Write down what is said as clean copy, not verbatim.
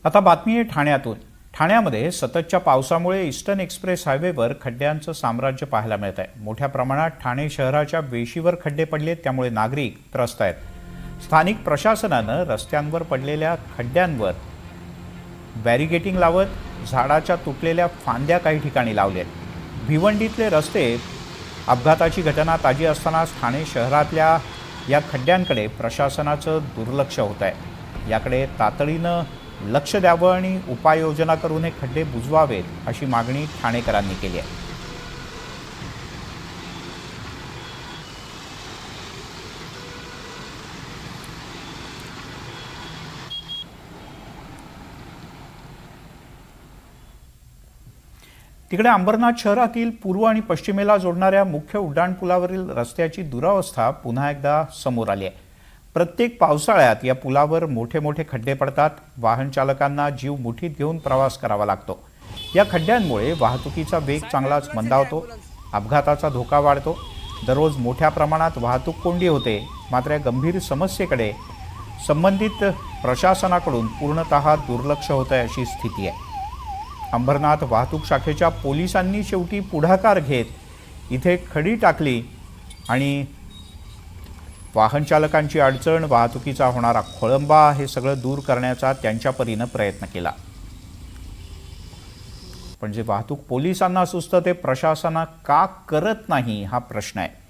आता बातमी आहे ठाण्यातून। ठाण्यामध्ये सततच्या पावसामुळे ईस्टर्न एक्सप्रेस हायवेवर खड्ड्यांचं साम्राज्य पाहायला मिळत आहे। मोठ्या प्रमाणात ठाणे शहराच्या वेशीवर खड्डे पडलेत, त्यामुळे नागरिक त्रस्त आहेत। स्थानिक प्रशासनानं रस्त्यांवर पडलेल्या खड्ड्यांवर बॅरिगेटिंग लावत झाडाच्या तुटलेल्या फांद्या काही ठिकाणी लावल्यात। भिवंडीतले रस्ते अपघाताची घटना ताजी असतानाच ठाणे शहरातल्या या खड्ड्यांकडे प्रशासनाचं दुर्लक्ष होत आहे। याकडे तातडीनं लक्ष द्यावं आणि उपाययोजना करून हे खड्डे बुजवावेत, अशी मागणी ठाणेकरांनी केली आहे। तिकडे अंबरनाथ शहरातील पूर्व आणि पश्चिमेला जोडणाऱ्या मुख्य उड्डाणपुलावरील रस्त्याची दुरावस्था पुन्हा एकदा समोर आली आहे। प्रत्येक पावसाळ्यात या पुलावर मोठे मोठे खड्डे पडतात। वाहन चालकांना जीव मुठीत घेऊन प्रवास करावा लागतो। या खड्ड्यांमुळे वाहतुकीचा वेग चांगलाच मंदावतो, अपघाताचा धोका वाढतो। दररोज मोठ्या प्रमाणात वाहतूक कोंडी होते। मात्र या गंभीर समस्येकडे संबंधित प्रशासनाकडून पूर्णतः दुर्लक्ष होत आहे, अशी स्थिती आहे। अंबरनाथ वाहतूक शाखेच्या पोलिसांनी शेवटी पुढाकार घेत इथे खडी टाकली आणि वाहन चालकांची अडचण, वाहतुकीचा होणारा खोळंबा हे सगळं दूर करण्याचा त्यांच्या परीने प्रयत्न केला। पण जे वाहतूक पोलिसांना सुचतं ते प्रशासन का करत नाही, हा प्रश्न आहे।